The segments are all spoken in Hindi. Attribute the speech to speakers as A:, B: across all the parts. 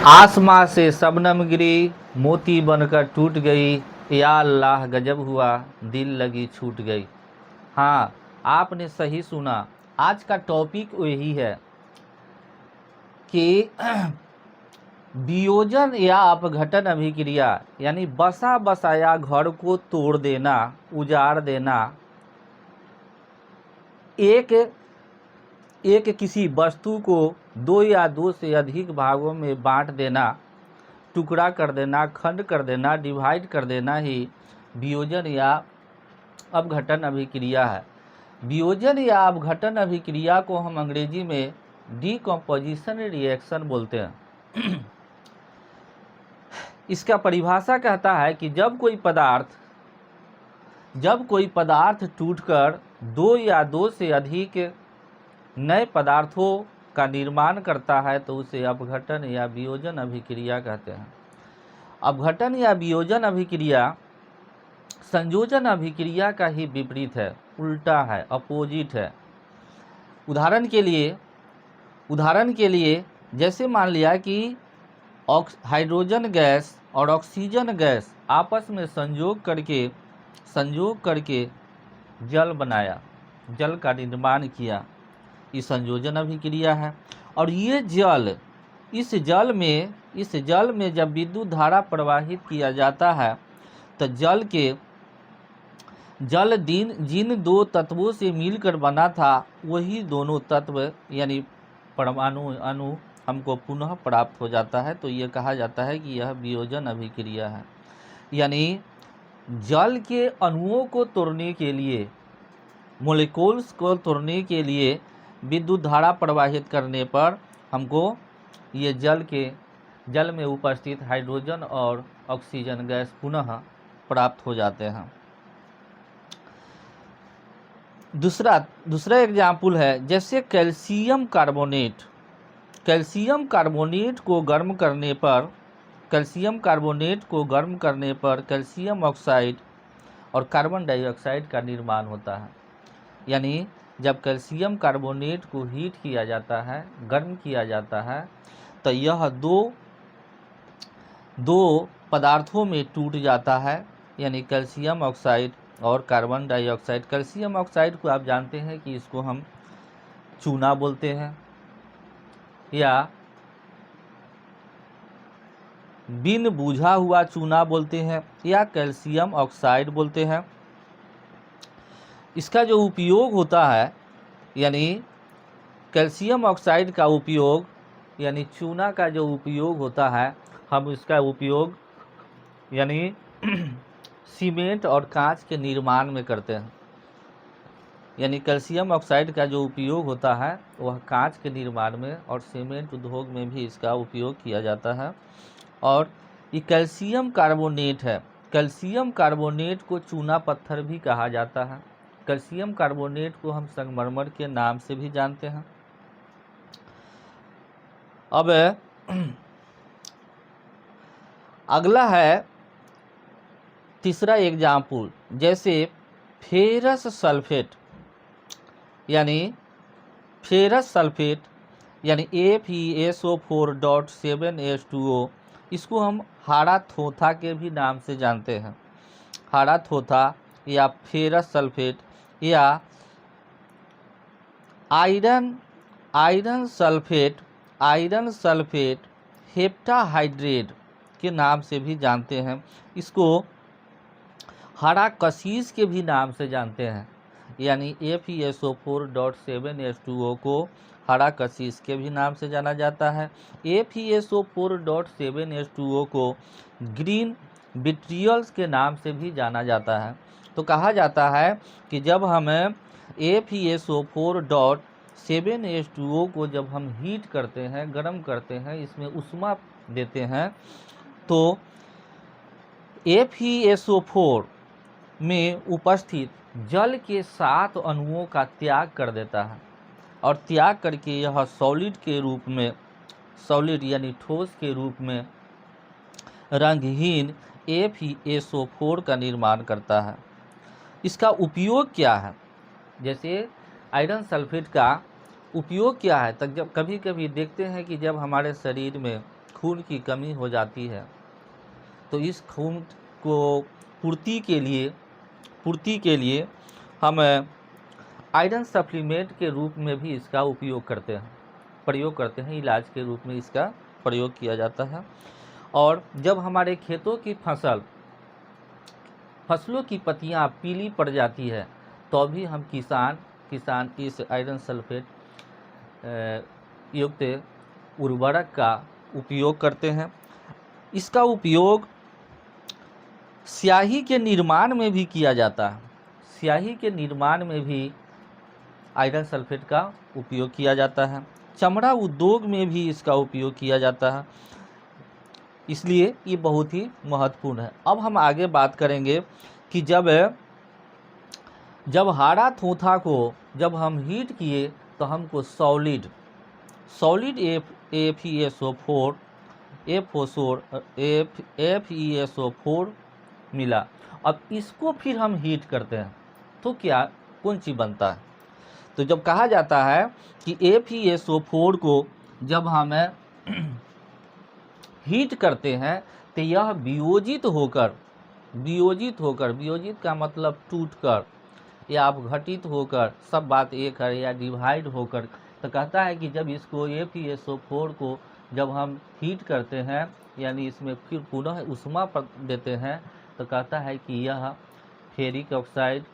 A: आसमां से शबनम गिरी, मोती बनकर टूट गई, या अल्लाह गजब हुआ, दिल लगी छूट गई। हाँ, आपने सही सुना। आज का टॉपिक यही है कि वियोजन या अपघटन अभिक्रिया, यानी बसा बसाया घर को तोड़ देना, उजाड़ देना, एक किसी वस्तु को दो या दो से अधिक भागों में बांट देना, टुकड़ा कर देना, खंड कर देना, डिवाइड कर देना ही वियोजन या अपघटन अभिक्रिया है। वियोजन या अपघटन अभिक्रिया को हम अंग्रेजी में डीकम्पोजिशन रिएक्शन बोलते हैं। इसका परिभाषा कहता है कि जब कोई पदार्थ टूटकर दो या दो से अधिक नए पदार्थों का निर्माण करता है तो उसे अपघटन या वियोजन अभिक्रिया कहते हैं। अपघटन या वियोजन अभिक्रिया संयोजन अभिक्रिया का ही विपरीत है, उल्टा है, अपोजिट है। उदाहरण के लिए जैसे मान लिया कि हाइड्रोजन गैस और ऑक्सीजन गैस आपस में संयोग करके जल बनाया, जल का निर्माण किया, ये संयोजन अभिक्रिया है। और ये इस जल में जब विद्युत धारा प्रवाहित किया जाता है तो जल जिन दो तत्वों से मिलकर बना था वही दोनों तत्व यानी परमाणु अणु हमको पुनः प्राप्त हो जाता है। तो ये कहा जाता है कि यह वियोजन अभिक्रिया है। यानी जल के अणुओं को तोड़ने के लिए, मोलिक्यूल्स को तोड़ने के लिए विद्युत धारा प्रवाहित करने पर हमको ये जल में उपस्थित हाइड्रोजन और ऑक्सीजन गैस पुनः प्राप्त हो जाते हैं। दूसरा एग्जाम्पल है, जैसे कैल्शियम कार्बोनेट को गर्म करने पर कैल्शियम ऑक्साइड और कार्बन डाइऑक्साइड का निर्माण होता है। यानी जब कैल्शियम कार्बोनेट को हीट किया जाता है, गर्म किया जाता है, तो यह दो पदार्थों में टूट जाता है, यानी कैल्शियम ऑक्साइड और कार्बन डाइऑक्साइड। कैल्शियम ऑक्साइड को आप जानते हैं कि इसको हम चूना बोलते हैं या बिन बुझा हुआ चूना बोलते हैं या कैल्शियम ऑक्साइड बोलते हैं। इसका जो उपयोग होता है, यानी कैल्शियम ऑक्साइड का उपयोग, यानी चूना का जो उपयोग होता है, हम इसका उपयोग यानी सीमेंट और कांच के निर्माण में करते हैं। यानी कैल्शियम ऑक्साइड का जो उपयोग होता है वह कांच के निर्माण में और सीमेंट उद्योग में भी इसका उपयोग किया जाता है। और ये कैल्शियम कार्बोनेट है। कैल्शियम कार्बोनेट को चूना पत्थर भी कहा जाता है। कैल्शियम कार्बोनेट को हम संगमरमर के नाम से भी जानते हैं। अब अगला है तीसरा एग्जाम्पल, जैसे फेरस सल्फेट यानी FeSO4.7H2O, इसको हम हाड़ा थोथा के भी नाम से जानते हैं। हाड़ा थोथा या फेरस सल्फेट या आयरन सल्फेट हेप्टाहाइड्रेट के नाम से भी जानते हैं। इसको हाड़ा कशीस के भी नाम से जानते हैं। यानी FeSO4.7H2O को हाड़ा कशीस के भी नाम से जाना जाता है। FeSO4.7H2O को ग्रीन विट्रियल्स के नाम से भी जाना जाता है। तो कहा जाता है कि जब हम FeSO4.7H2O को जब हम हीट करते हैं, गर्म करते हैं, इसमें ऊष्मा देते हैं, तो FeSO4 में उपस्थित जल के 7 अणुओं का त्याग कर देता है और त्याग करके यह सॉलिड यानी ठोस के रूप में रंगहीन FeSO4 का निर्माण करता है। इसका उपयोग क्या है? जैसे आयरन सल्फेट का उपयोग क्या है? तक जब कभी कभी देखते हैं कि जब हमारे शरीर में खून की कमी हो जाती है तो इस खून को पूर्ति के लिए हम आयरन सप्लीमेंट के रूप में भी इसका प्रयोग करते हैं, इलाज के रूप में इसका प्रयोग किया जाता है। और जब हमारे खेतों की फसलों की पत्तियां पीली पड़ जाती है तो भी हम किसान इस आयरन सल्फेट युक्त उर्वरक का उपयोग करते हैं। इसका उपयोग स्याही के निर्माण में भी किया जाता है। स्याही के निर्माण में भी आयरन सल्फेट का उपयोग किया जाता है। चमड़ा उद्योग में भी इसका उपयोग किया जाता है, इसलिए ये बहुत ही महत्वपूर्ण है। अब हम आगे बात करेंगे कि जब हाड़ा थोथा को जब हम हीट किए तो हमको सॉलिड FeSO4 मिला। अब इसको फिर हम हीट करते हैं तो कौन सी बनता है? तो जब कहा जाता है कि FeSO4 को जब हम हीट करते हैं तो यह वियोजित का मतलब टूटकर या अपघटित होकर, सब बात एक है, या डिवाइड होकर, तो कहता है कि जब इसको FeSO4 को जब हम हीट करते हैं यानी इसमें फिर पुनः ऊष्मा देते हैं तो कहता है कि यह फेरिक ऑक्साइड,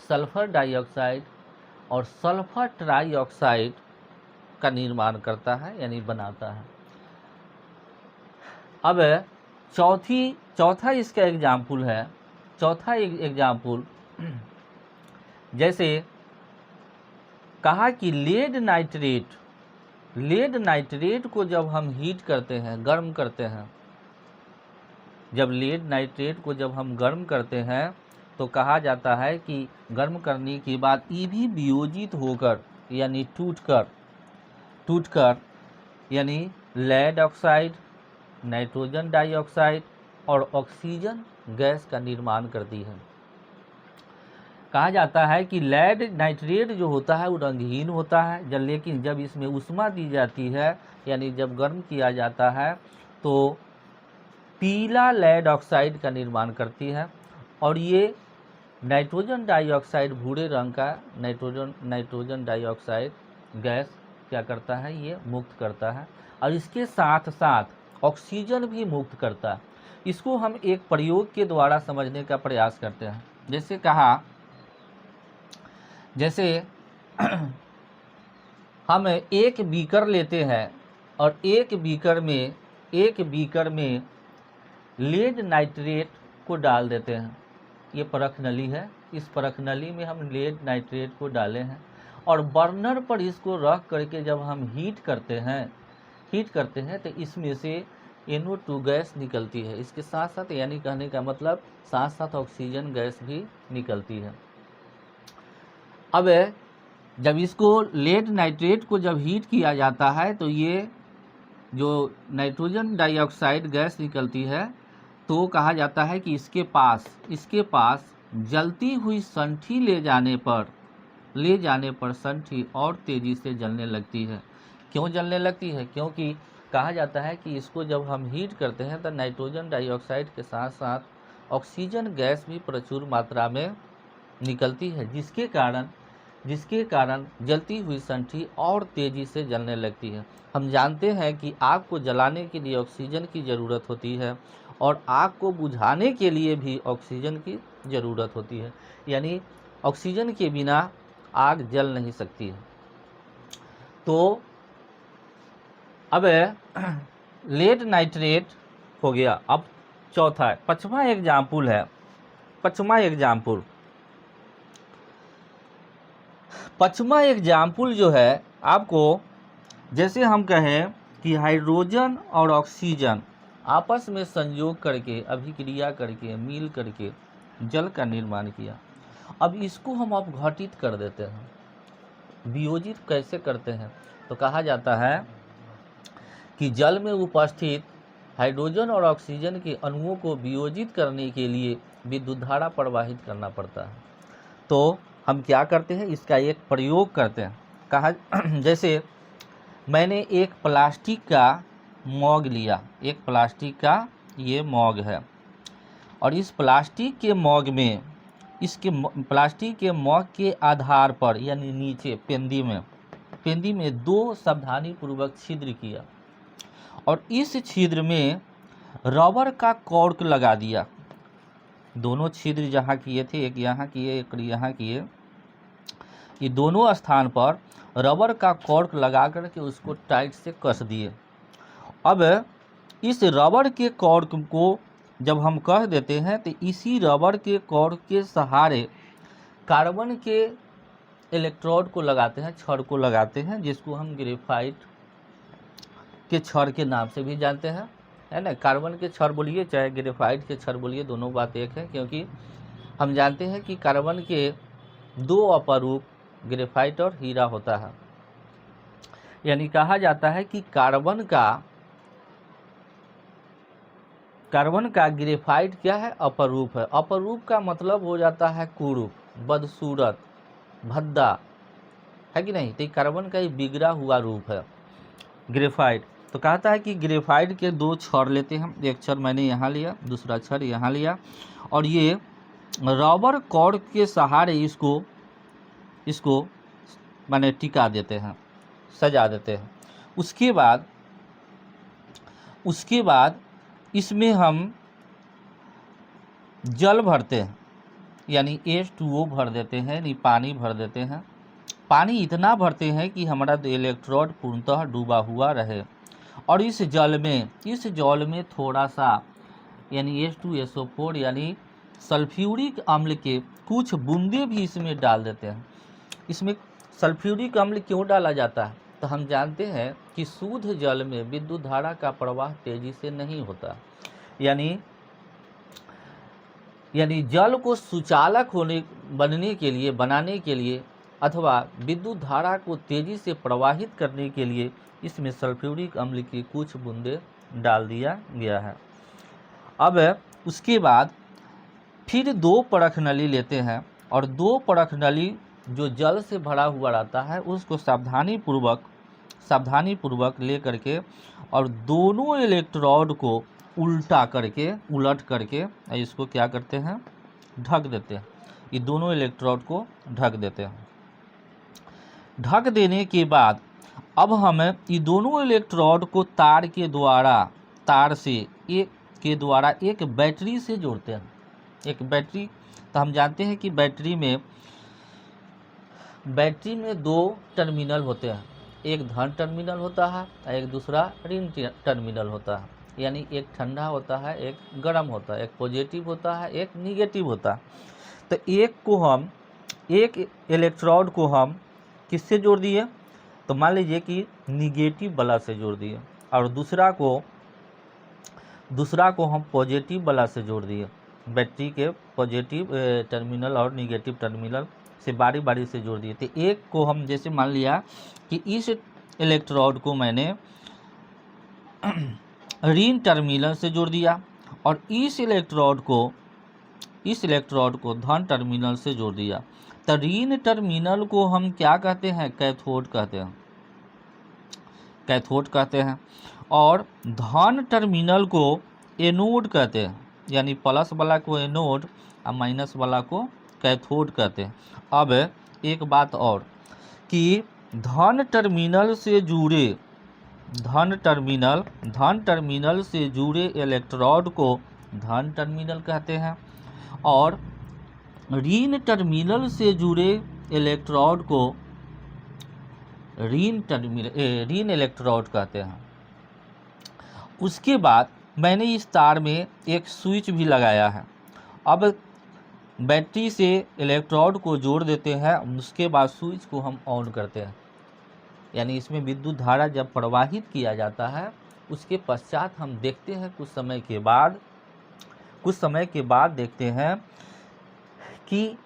A: सल्फर डाइऑक्साइड और सल्फर ट्राइऑक्साइड का निर्माण करता है यानी बनाता है। अब चौथा इसका एग्जाम्पल है। चौथा एग्जाम्पल जैसे कहा कि लेड नाइट्रेट को जब हम हीट करते हैं, गर्म करते हैं, जब लेड नाइट्रेट को जब हम गर्म करते हैं तो कहा जाता है कि गर्म करने के बाद ये भी वियोजित होकर यानी टूटकर यानी लेड ऑक्साइड, नाइट्रोजन डाइऑक्साइड और ऑक्सीजन गैस का निर्माण करती है। कहा जाता है कि लेड नाइट्रेट जो होता है वो रंगहीन होता है, लेकिन जब इसमें ऊष्मा दी जाती है यानी जब गर्म किया जाता है तो पीला लेड ऑक्साइड का निर्माण करती है। और ये नाइट्रोजन डाइऑक्साइड, भूरे रंग का नाइट्रोजन डाइऑक्साइड गैस क्या करता है, ये मुक्त करता है। और इसके साथ साथ ऑक्सीजन भी मुक्त करता है। इसको हम एक प्रयोग के द्वारा समझने का प्रयास करते हैं। जैसे हम एक बीकर लेते हैं और एक बीकर में लेड नाइट्रेट को डाल देते हैं। ये परख नली है, इस परख नली में हम लेड नाइट्रेट को डाले हैं और बर्नर पर इसको रख करके जब हम हीट करते हैं तो इसमें से NO2 गैस निकलती है। इसके साथ साथ यानी कहने का मतलब साथ साथ ऑक्सीजन गैस भी निकलती है। अब जब इसको लेड नाइट्रेट को जब हीट किया जाता है तो ये जो नाइट्रोजन डाइऑक्साइड गैस निकलती है तो कहा जाता है कि इसके पास जलती हुई संठी ले जाने पर संठी और तेजी से जलने लगती है। क्यों जलने लगती है? क्योंकि कहा जाता है कि इसको जब हम हीट करते हैं तो नाइट्रोजन डाइऑक्साइड के साथ साथ ऑक्सीजन गैस भी प्रचुर मात्रा में निकलती है, जिसके कारण जलती हुई संठी और तेजी से जलने लगती है। हम जानते हैं कि आग को जलाने के लिए ऑक्सीजन की ज़रूरत होती है और आग को बुझाने के लिए भी ऑक्सीजन की ज़रूरत होती है, यानी ऑक्सीजन के बिना आग जल नहीं सकती है। तो अब लेड नाइट्रेट हो गया। अब पांचवा एग्जाम्पल जो है आपको, जैसे हम कहें कि हाइड्रोजन और ऑक्सीजन आपस में संयोग करके, अभिक्रिया करके, मिल करके जल का निर्माण किया। अब इसको हम अपघटित कर देते हैं। वियोजित कैसे करते हैं? तो कहा जाता है कि जल में उपस्थित हाइड्रोजन और ऑक्सीजन के अणुओं को वियोजित करने के लिए विद्युत धारा प्रवाहित करना पड़ता है। तो हम क्या करते हैं, इसका एक प्रयोग करते हैं। जैसे मैंने एक प्लास्टिक का मॉग लिया, एक प्लास्टिक का ये मॉग है, और इस प्लास्टिक के मॉग में प्लास्टिक के मॉग के आधार पर यानी नीचे पेंदी में 2 सावधानी पूर्वक छिद्र किया, और इस छिद्र में रबर का कॉर्क लगा दिया। दोनों छिद्र जहाँ किए थे, एक यहाँ किए एक यहाँ किए, ये दोनों स्थान पर रबर का कॉर्क लगा करके उसको टाइट से कस दिए। अब इस रबर के कॉर्क को जब हम कह देते हैं तो इसी रबर के कॉर्क के सहारे कार्बन के इलेक्ट्रोड को लगाते हैं, छड़ को लगाते हैं, जिसको हम ग्रेफाइट के छड़ के नाम से भी जानते हैं, है ना। कार्बन के छड़ बोलिए चाहे ग्रेफाइट के छड़ बोलिए, दोनों बात एक है, क्योंकि हम जानते हैं कि कार्बन के 2 अपरूप ग्रेफाइट और हीरा होता है। यानी कहा जाता है कि कार्बन का ग्रेफाइट क्या है, अपरूप है। अपरूप का मतलब हो जाता है कुरूप, बदसूरत, भद्दा, है कि नहीं। तो कार्बन का ही बिगड़ा हुआ रूप है ग्रेफाइट। तो कहता है कि ग्रेफाइट के 2 छड़ लेते हैं, एक छड़ मैंने यहाँ लिया, दूसरा छड़ यहाँ लिया, और ये रबर कॉर्क के सहारे इसको माने टिका देते हैं, सजा देते हैं। उसके बाद इसमें हम जल भरते हैं, यानी H2O भर देते हैं, यानी पानी भर देते हैं। पानी इतना भरते हैं कि हमारा इलेक्ट्रोड पूर्णतः डूबा हुआ रहे, और इस जल में थोड़ा सा यानी H2SO4 यानी सल्फ्यूरिक अम्ल के कुछ बूंदे भी इसमें डाल देते हैं। इसमें सल्फ्यूरिक अम्ल क्यों डाला जाता है, तो हम जानते हैं कि शुद्ध जल में विद्युत धारा का प्रवाह तेजी से नहीं होता, यानी जल को सुचालक बनाने के लिए अथवा विद्युत धारा को तेजी से प्रवाहित करने के लिए इसमें सल्फ्यूरिक अम्ल की कुछ बूंदे डाल दिया गया है। अब उसके बाद फिर 2 परख नली लेते हैं, और 2 परख नली जो जल से भरा हुआ रहता है उसको सावधानी पूर्वक ले करके और दोनों इलेक्ट्रोड को उलट करके इसको क्या करते हैं, ढक देते हैं। ये दोनों इलेक्ट्रोड को ढक देते हैं। ढक देने के बाद अब हम ये दोनों इलेक्ट्रोड को तार के द्वारा एक बैटरी से जोड़ते हैं। एक बैटरी, तो हम जानते हैं कि बैटरी में 2 टर्मिनल होते हैं, एक धन टर्मिनल होता है और एक दूसरा ऋण टर्मिनल होता है। यानी एक ठंडा होता है, एक गर्म होता है, एक पॉजिटिव होता है, एक निगेटिव होता है। तो एक इलेक्ट्रोड को हम किससे जोड़ दिए, तो मान लीजिए कि निगेटिव वाला से जोड़ दिए, और दूसरा को हम पॉजिटिव वाला से जोड़ दिए। बैटरी के पॉजिटिव टर्मिनल और निगेटिव टर्मिनल से बारी बारी से जोड़ दिए। तो एक को हम जैसे मान लिया कि इस इलेक्ट्रोड को मैंने ऋण टर्मिनल से जोड़ दिया, और इस इलेक्ट्रोड को धन टर्मिनल से जोड़ दिया। तो ऋण टर्मिनल को हम क्या कहते हैं, कैथोड कहते हैं, और धन टर्मिनल को एनोड कहते हैं, यानी प्लस वाला को एनोड और माइनस वाला को कैथोड कहते हैं। अब एक बात और कि धन टर्मिनल से जुड़े इलेक्ट्रोड को धन टर्मिनल कहते हैं, और ऋण टर्मिनल से जुड़े इलेक्ट्रोड को ऋण इलेक्ट्रोड कहते हैं। उसके बाद मैंने इस तार में एक स्विच भी लगाया है। अब बैटरी से इलेक्ट्रोड को जोड़ देते हैं, उसके बाद स्विच को हम ऑन करते हैं, यानी इसमें विद्युत धारा जब प्रवाहित किया जाता है उसके पश्चात हम देखते हैं कुछ समय के बाद देखते हैं कि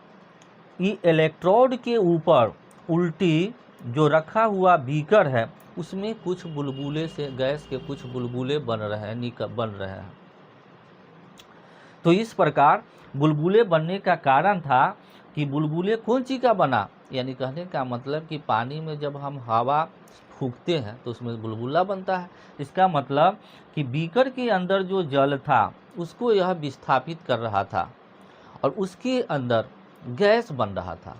A: ये इलेक्ट्रोड के ऊपर उल्टी जो रखा हुआ बीकर है उसमें कुछ बुलबुले से गैस के कुछ बुलबुले बन रहे हैं। तो इस प्रकार बुलबुले बनने का कारण था कि बुलबुले कौन चीज़ का बना, यानी कहने का मतलब कि पानी में जब हम हवा फूंकते हैं तो उसमें बुलबुला बनता है। इसका मतलब कि बीकर के अंदर जो जल था उसको यह विस्थापित कर रहा था और उसके अंदर गैस बन रहा था।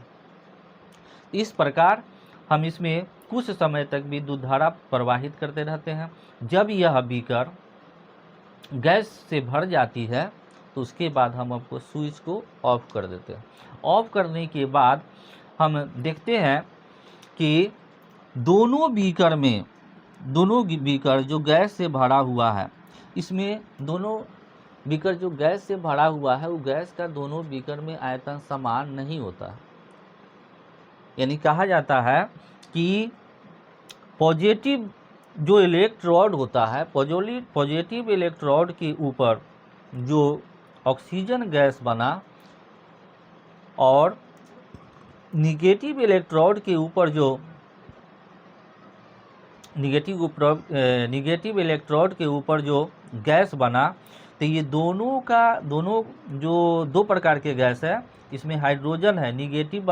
A: इस प्रकार हम इसमें कुछ समय तक विद्युत धारा प्रवाहित करते रहते हैं। जब यह बीकर गैस से भर जाती है तो उसके बाद हम आपको स्विच को ऑफ कर देते हैं। ऑफ करने के बाद हम देखते हैं कि दोनों बीकर जो गैस से भरा हुआ है, इसमें दोनों बीकर जो गैस से भरा हुआ है वो गैस का दोनों बीकर में आयतन समान नहीं होता है। यानी कहा जाता है कि पॉजिटिव जो इलेक्ट्रोड होता है, पॉजिटिव इलेक्ट्रोड के ऊपर जो ऑक्सीजन गैस बना और निगेटिव इलेक्ट्रोड के ऊपर जो निगेटिव इलेक्ट्रोड के ऊपर जो गैस बना, तो ये दोनों जो दो प्रकार के गैस है, इसमें हाइड्रोजन है। निगेटिव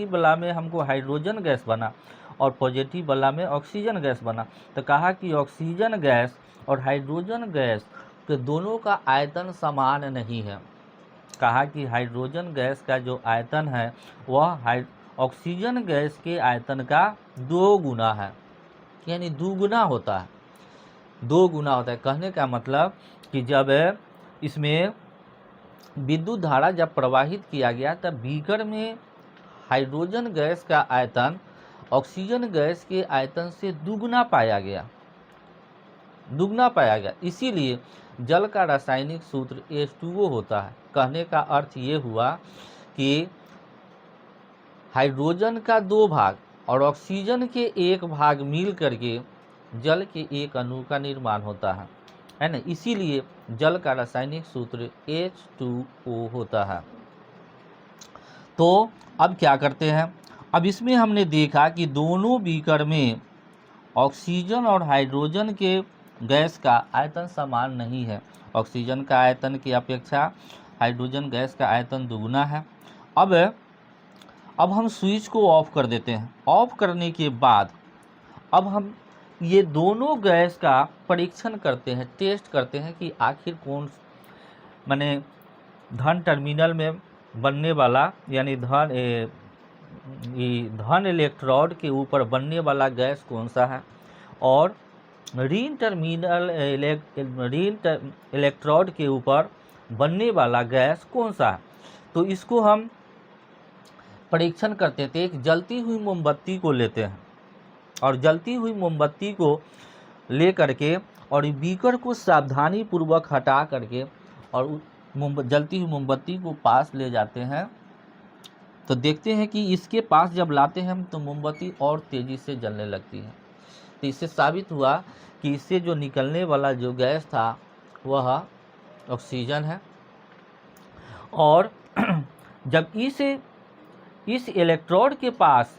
A: वाला में हमको हाइड्रोजन गैस बना और पॉजिटिव वाला में ऑक्सीजन गैस बना। तो कहा कि ऑक्सीजन गैस और हाइड्रोजन गैस के दोनों का आयतन समान नहीं है। कहा कि हाइड्रोजन गैस का जो आयतन है वह ऑक्सीजन गैस के आयतन का 2 गुना है, यानी 2 गुना होता है। 2 गुना होता है। कहने का मतलब कि जब इसमें विद्युत धारा जब प्रवाहित किया गया तब बीकर में हाइड्रोजन गैस का आयतन ऑक्सीजन गैस के आयतन से दुगुना पाया गया। इसीलिए जल का रासायनिक सूत्र H2O होता है। कहने का अर्थ ये हुआ कि हाइड्रोजन का 2 भाग और ऑक्सीजन के 1 भाग मिल करके जल के एक अणु का निर्माण होता है ना। इसीलिए जल का रासायनिक सूत्र H2O होता है। तो अब क्या करते हैं, अब इसमें हमने देखा कि दोनों बीकर में ऑक्सीजन और हाइड्रोजन के गैस का आयतन समान नहीं है। ऑक्सीजन का आयतन की अपेक्षा हाइड्रोजन गैस का आयतन दुगुना है। अब हम स्विच को ऑफ कर देते हैं। ऑफ करने के बाद अब हम ये दोनों गैस का परीक्षण करते हैं, टेस्ट करते हैं कि आखिर कौन, माने धन टर्मिनल में बनने वाला यानी धन इलेक्ट्रोड के ऊपर बनने वाला गैस कौन सा है और ऋण इलेक्ट्रोड के ऊपर बनने वाला गैस कौन सा है। तो इसको हम परीक्षण करते थे। एक जलती हुई मोमबत्ती को लेते हैं और जलती हुई मोमबत्ती को ले करके और बीकर को सावधानी पूर्वक हटा करके और जलती हुई मोमबत्ती को पास ले जाते हैं। तो देखते हैं कि इसके पास जब लाते हैं तो मोमबत्ती और तेज़ी से जलने लगती है। तो इससे साबित हुआ कि इससे जो निकलने वाला जो गैस था वह ऑक्सीजन है। और जब इस इलेक्ट्रोड के पास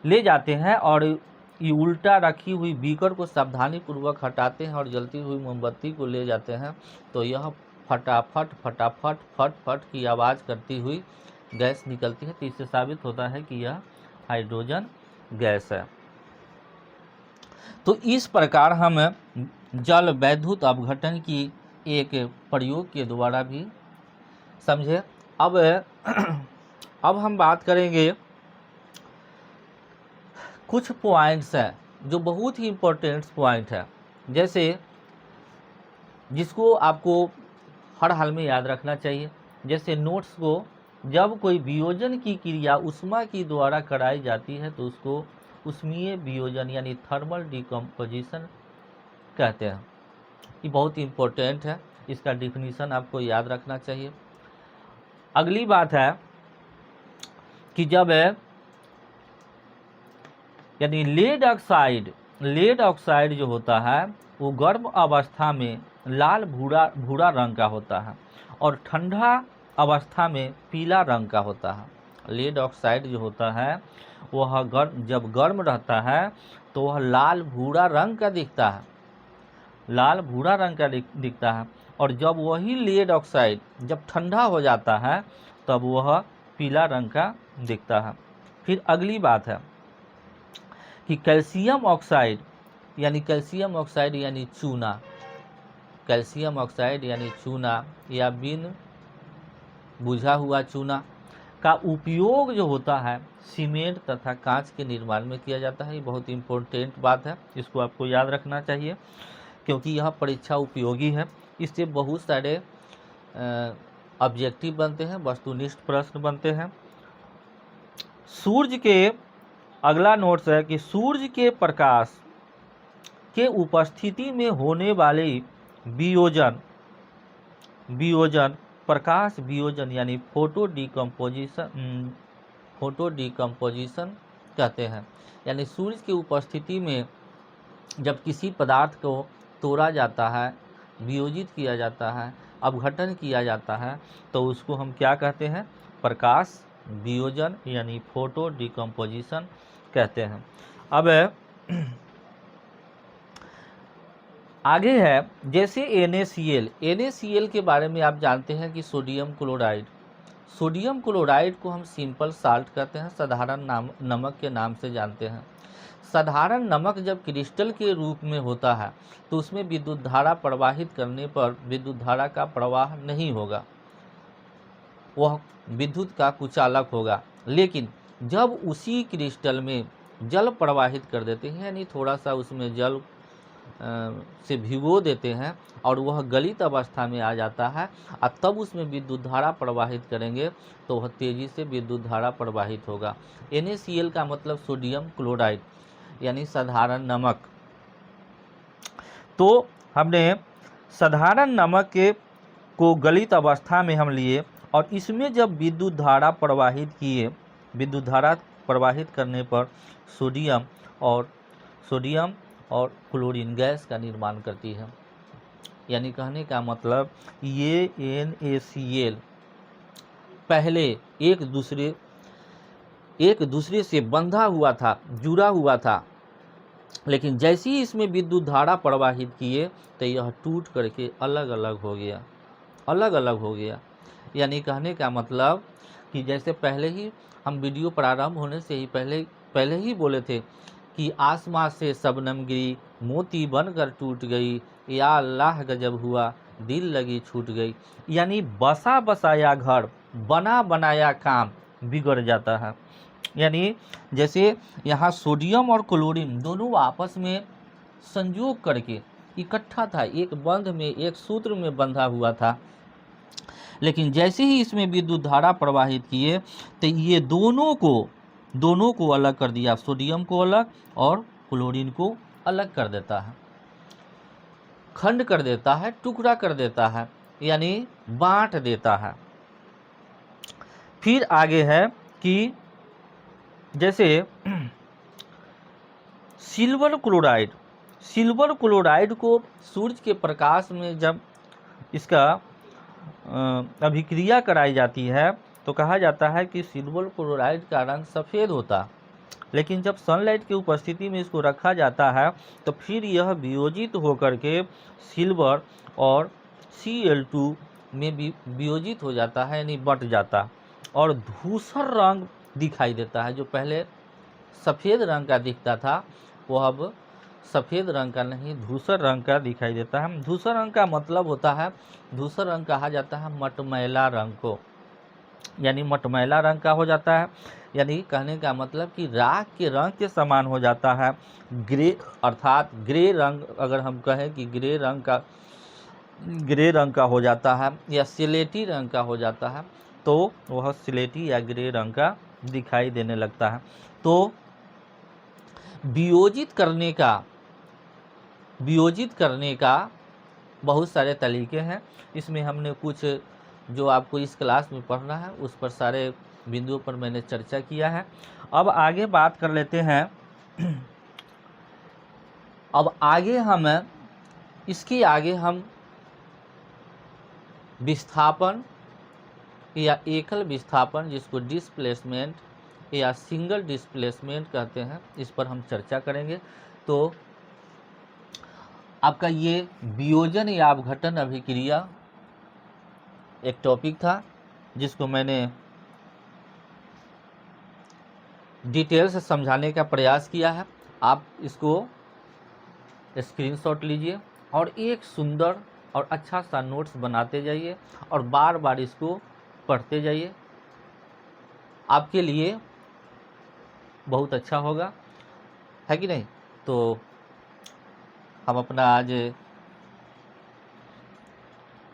A: ले जाते हैं और ये उल्टा रखी हुई बीकर को सावधानी पूर्वक हटाते हैं और जलती हुई मोमबत्ती को ले जाते हैं तो यह फटाफट फटाफट फट फट की आवाज़ करती हुई गैस निकलती है। तो इससे साबित होता है कि यह हाइड्रोजन गैस है। तो इस प्रकार हम जल वैद्युत अपघटन की एक प्रयोग के द्वारा भी समझे। अब हम बात करेंगे, कुछ पॉइंट्स हैं जो बहुत ही इम्पोर्टेंट पॉइंट है, जैसे जिसको आपको हर हाल में याद रखना चाहिए। जैसे नोट्स को जब कोई वियोजन की क्रिया उष्मा की द्वारा कराई जाती है तो उसको उष्मीय वियोजन यानी थर्मल डिकम्पोजिशन कहते हैं। ये बहुत ही इम्पोर्टेंट है, इसका डिफिनीशन आपको याद रखना चाहिए। अगली बात है कि जब यानी लेड ऑक्साइड जो होता है वो गर्म अवस्था में लाल भूरा रंग का होता है और ठंडा अवस्था में पीला रंग का होता है। लेड ऑक्साइड जो होता है वह जब गर्म रहता है तो वह लाल भूरा रंग का दिखता है, और जब वही लेड ऑक्साइड जब ठंडा हो जाता है तब वह पीला रंग का दिखता है। फिर अगली बात है कि कैल्शियम ऑक्साइड यानी चूना, कैल्शियम ऑक्साइड यानी चूना या बिन बुझा हुआ चूना का उपयोग जो होता है सीमेंट तथा कांच के निर्माण में किया जाता है। ये बहुत इम्पोर्टेंट बात है, इसको आपको याद रखना चाहिए क्योंकि यह परीक्षा उपयोगी है। इससे बहुत सारे ऑब्जेक्टिव बनते हैं, वस्तुनिष्ठ प्रश्न बनते हैं। सूर्य के अगला नोट्स है कि सूर्य के प्रकाश के उपस्थिति में होने वाले वियोजन प्रकाश वियोजन यानी फोटो डिकम्पोजिशन कहते हैं। यानी सूर्य की उपस्थिति में जब किसी पदार्थ को तोड़ा जाता है, वियोजित किया जाता है, अपघटन किया जाता है, तो उसको हम क्या कहते हैं? प्रकाश वियोजन यानी फोटो डिकम्पोजिशन कहते हैं। अब आगे है जैसे NaCl के बारे में आप जानते हैं कि सोडियम क्लोराइड को हम सिंपल साल्ट कहते हैं, साधारण नमक के नाम से जानते हैं। साधारण नमक जब क्रिस्टल के रूप में होता है तो उसमें विद्युत धारा प्रवाहित करने पर विद्युत धारा का प्रवाह नहीं होगा, वह विद्युत का कुचालक होगा। लेकिन जब उसी क्रिस्टल में जल प्रवाहित कर देते हैं, यानी थोड़ा सा उसमें जल से भिगो देते हैं और वह गलित अवस्था में आ जाता है और तब उसमें विद्युत धारा प्रवाहित करेंगे तो वह तेजी से विद्युत धारा प्रवाहित होगा। NaCl का मतलब सोडियम क्लोराइड यानी साधारण नमक। तो हमने साधारण नमक को गलित अवस्था में हम लिए और इसमें जब विद्युत धारा प्रवाहित करने पर सोडियम और क्लोरीन गैस का निर्माण करती है। यानी कहने का मतलब ये NaCl पहले एक दूसरे से बंधा हुआ था, जुड़ा हुआ था, लेकिन जैसे ही इसमें विद्युत धारा प्रवाहित किए तो यह टूट करके अलग अलग हो गया। यानी कहने का मतलब कि जैसे पहले ही हम वीडियो प्रारंभ होने से ही पहले ही बोले थे कि आसमां से शबनम गिरी, मोती बनकर टूट गई, या अल्लाह गजब हुआ, दिल लगी छूट गई। यानी बसा बसाया घर, बना बनाया काम बिगड़ जाता है। यानी जैसे यहाँ सोडियम और क्लोरीन दोनों आपस में संयोग करके इकट्ठा था, एक बंध में, एक सूत्र में बंधा हुआ था, लेकिन जैसे ही इसमें विद्युत धारा प्रवाहित किए तो ये दोनों को अलग कर दिया, सोडियम को अलग और क्लोरीन को अलग कर देता है, खंड कर देता है, टुकड़ा कर देता है, यानी बांट देता है। फिर आगे है कि जैसे सिल्वर क्लोराइड को सूर्य के प्रकाश में जब इसका अभिक्रिया कराई जाती है तो कहा जाता है कि सिल्वर क्लोराइड का रंग सफ़ेद होता, लेकिन जब सनलाइट की उपस्थिति में इसको रखा जाता है तो फिर यह वियोजित होकर के सिल्वर और Cl2 में भी वियोजित हो जाता है, यानी बट जाता और धूसर रंग दिखाई देता है। जो पहले सफ़ेद रंग का दिखता था वह अब सफ़ेद रंग का नहीं, धूसर रंग का दिखाई देता है। धूसर रंग का मतलब होता है, धूसर रंग कहा जाता है मटमैला रंग को, यानी मटमैला रंग का हो जाता है। यानी कहने का मतलब कि राख के रंग के समान हो जाता है। ग्रे अर्थात ग्रे रंग, अगर हम कहें कि ग्रे रंग का हो जाता है या सिलेटी रंग का हो जाता है तो वह सिलेटी या ग्रे रंग का दिखाई देने लगता है। तो वियोजित करने का बहुत सारे तरीके हैं। इसमें हमने कुछ जो आपको इस क्लास में पढ़ना है उस पर सारे बिंदुओं पर मैंने चर्चा किया है। अब आगे बात कर लेते हैं। अब आगे हम विस्थापन या एकल विस्थापन, जिसको डिस्प्लेसमेंट या सिंगल डिस्प्लेसमेंट कहते हैं, इस पर हम चर्चा करेंगे। तो आपका ये वियोजन या अपघटन अभिक्रिया एक टॉपिक था जिसको मैंने डिटेल से समझाने का प्रयास किया है। आप इसको स्क्रीनशॉट लीजिए और एक सुंदर और अच्छा सा नोट्स बनाते जाइए और बार बार इसको पढ़ते जाइए। आपके लिए बहुत अच्छा होगा, है कि नहीं। तो हम अपना आज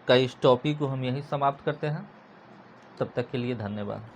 A: का इस टॉपिक को हम यहीं समाप्त करते हैं। तब तक के लिए धन्यवाद।